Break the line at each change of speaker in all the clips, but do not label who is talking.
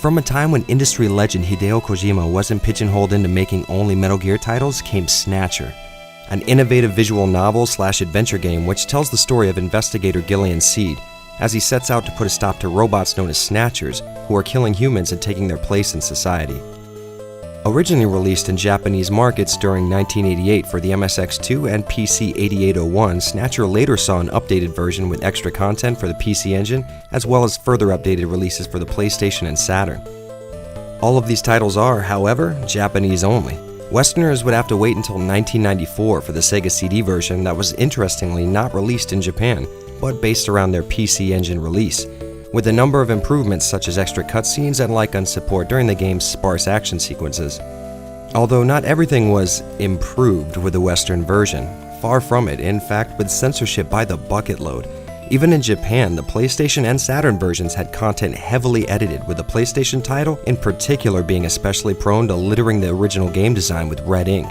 From a time when industry legend Hideo Kojima wasn't pigeonholed into making only Metal Gear titles came Snatcher, an innovative visual novel/adventure game which tells the story of investigator Gillian Seed as he sets out to put a stop to robots known as Snatchers who are killing humans and taking their place in society. Originally released in Japanese markets during 1988 for the MSX2 and PC 8801, Snatcher later saw an updated version with extra content for the PC Engine, as well as further updated releases for the PlayStation and Saturn. All of these titles are, however, Japanese only. Westerners would have to wait until 1994 for the Sega CD version that was interestingly not released in Japan, but based around their PC Engine release, with a number of improvements such as extra cutscenes and light gun support during the game's sparse action sequences. Although not everything was improved with the Western version, far from it, in fact with censorship by the bucket load. Even in Japan, the PlayStation and Saturn versions had content heavily edited, with the PlayStation title in particular being especially prone to littering the original game design with red ink.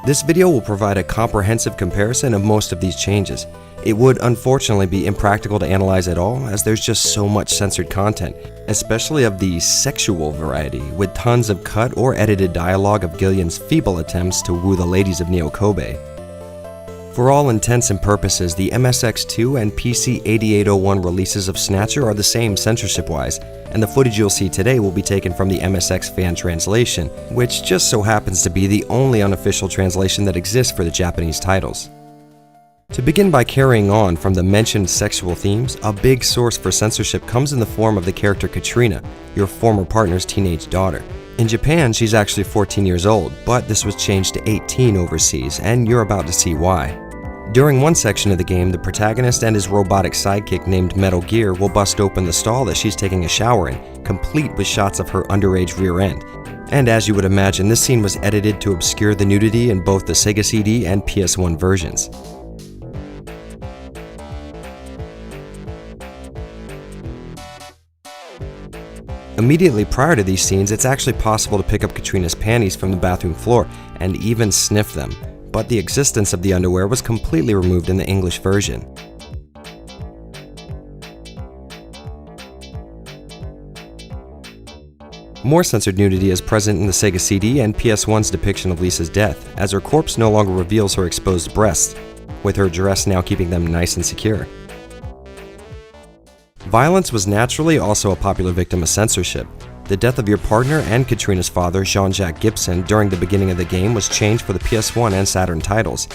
This video will provide a comprehensive comparison of most of these changes. It would unfortunately be impractical to analyze it all, as there's just so much censored content, especially of the sexual variety, with tons of cut or edited dialogue of Gillian's feeble attempts to woo the ladies of Neo Kobe. For all intents and purposes, the MSX2 and PC 8801 releases of Snatcher are the same censorship-wise, and the footage you'll see today will be taken from the MSX fan translation, which just so happens to be the only unofficial translation that exists for the Japanese titles. To begin by carrying on from the mentioned sexual themes, a big source for censorship comes in the form of the character Katrina, your former partner's teenage daughter. In Japan, she's actually 14 years old, but this was changed to 18 overseas, and you're about to see why. During one section of the game, the protagonist and his robotic sidekick named Metal Gear will bust open the stall that she's taking a shower in, complete with shots of her underage rear end. And as you would imagine, this scene was edited to obscure the nudity in both the Sega CD and PS1 versions. Immediately prior to these scenes, it's actually possible to pick up Katrina's panties from the bathroom floor and even sniff them, but the existence of the underwear was completely removed in the English version. More censored nudity is present in the Sega CD and PS1's depiction of Lisa's death, as her corpse no longer reveals her exposed breasts, with her dress now keeping them nice and secure. Violence was naturally also a popular victim of censorship. The death of your partner and Katrina's father, Jean-Jacques Gibson, during the beginning of the game was changed for the PS1 and Saturn titles.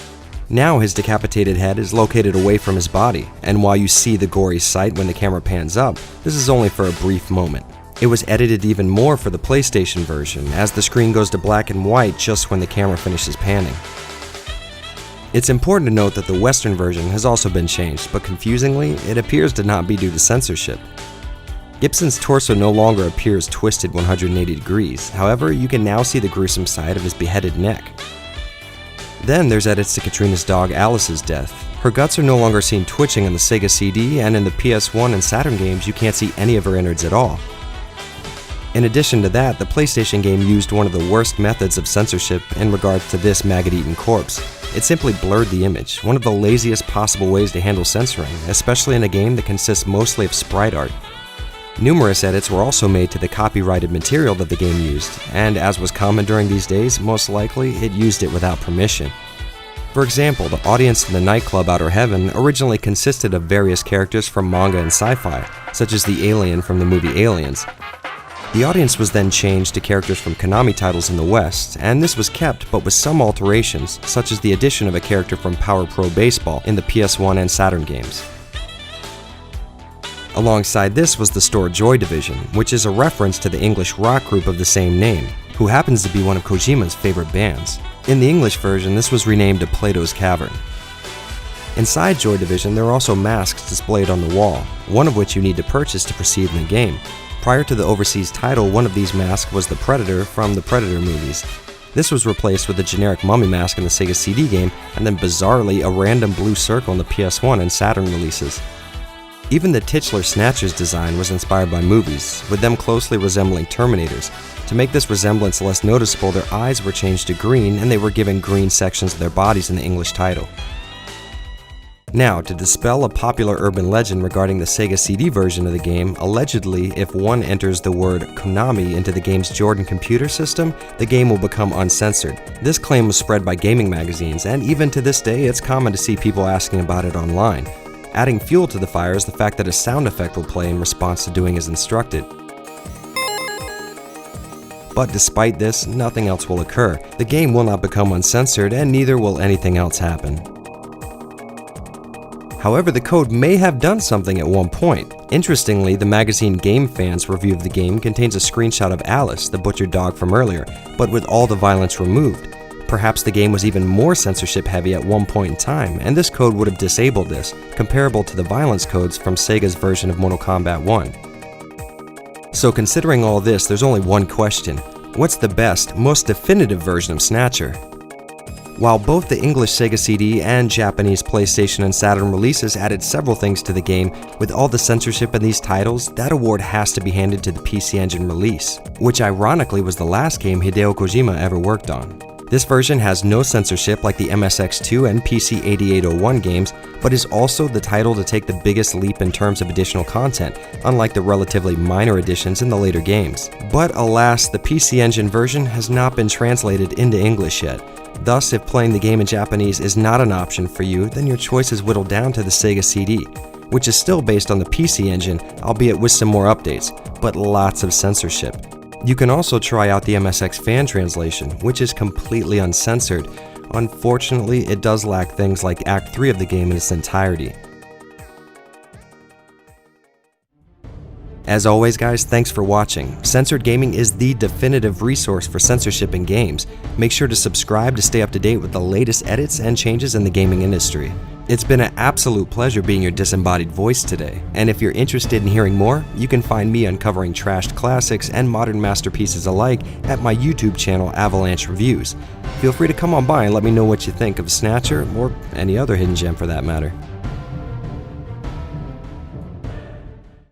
Now his decapitated head is located away from his body, and while you see the gory sight when the camera pans up, this is only for a brief moment. It was edited even more for the PlayStation version, as the screen goes to black and white just when the camera finishes panning. It's important to note that the Western version has also been changed, but confusingly, it appears to not be due to censorship. Gibson's torso no longer appears twisted 180 degrees, however, you can now see the gruesome side of his beheaded neck. Then there's edits to Katrina's dog Alice's death. Her guts are no longer seen twitching in the Sega CD, and in the PS1 and Saturn games you can't see any of her innards at all. In addition to that, the PlayStation game used one of the worst methods of censorship in regards to this maggot-eaten corpse. It simply blurred the image, one of the laziest possible ways to handle censoring, especially in a game that consists mostly of sprite art. Numerous edits were also made to the copyrighted material that the game used, and as was common during these days, most likely it used it without permission. For example, the audience in the nightclub Outer Heaven originally consisted of various characters from manga and sci-fi, such as the alien from the movie Aliens. The audience was then changed to characters from Konami titles in the West, and this was kept but with some alterations, such as the addition of a character from Power Pro Baseball in the PS1 and Saturn games. Alongside this was the store Joy Division, which is a reference to the English rock group of the same name, who happens to be one of Kojima's favorite bands. In the English version, this was renamed to Plato's Cavern. Inside Joy Division, there are also masks displayed on the wall, one of which you need to purchase to proceed in the game. Prior to the overseas title, one of these masks was the Predator from the Predator movies. This was replaced with a generic mummy mask in the Sega CD game, and then bizarrely a random blue circle in the PS1 and Saturn releases. Even the titular Snatchers design was inspired by movies, with them closely resembling Terminators. To make this resemblance less noticeable, their eyes were changed to green, and they were given green sections of their bodies in the English title. Now, to dispel a popular urban legend regarding the Sega CD version of the game, allegedly, if one enters the word Konami into the game's Jordan computer system, the game will become uncensored. This claim was spread by gaming magazines, and even to this day, it's common to see people asking about it online. Adding fuel to the fire is the fact that a sound effect will play in response to doing as instructed. But despite this, nothing else will occur. The game will not become uncensored, and neither will anything else happen. However, the code may have done something at one point. Interestingly, the magazine Game Fan's review of the game contains a screenshot of Alice, the butchered dog from earlier, but with all the violence removed. Perhaps the game was even more censorship heavy at one point in time, and this code would have disabled this, comparable to the violence codes from Sega's version of Mortal Kombat 1. So considering all this, there's only one question. What's the best, most definitive version of Snatcher? While both the English Sega CD and Japanese PlayStation and Saturn releases added several things to the game, with all the censorship in these titles, that award has to be handed to the PC Engine release, which ironically was the last game Hideo Kojima ever worked on. This version has no censorship like the MSX2 and PC 8801 games, but is also the title to take the biggest leap in terms of additional content, unlike the relatively minor additions in the later games. But alas, the PC Engine version has not been translated into English yet. Thus, if playing the game in Japanese is not an option for you, then your choice is whittled down to the Sega CD, which is still based on the PC Engine, albeit with some more updates, but lots of censorship. You can also try out the MSX fan translation, which is completely uncensored. Unfortunately, it does lack things like Act 3 of the game in its entirety. As always guys, thanks for watching. Censored Gaming is the definitive resource for censorship in games. Make sure to subscribe to stay up to date with the latest edits and changes in the gaming industry. It's been an absolute pleasure being your disembodied voice today, and if you're interested in hearing more, you can find me uncovering trashed classics and modern masterpieces alike at my YouTube channel Avalanche Reviews. Feel free to come on by and let me know what you think of Snatcher, or any other hidden gem for that matter.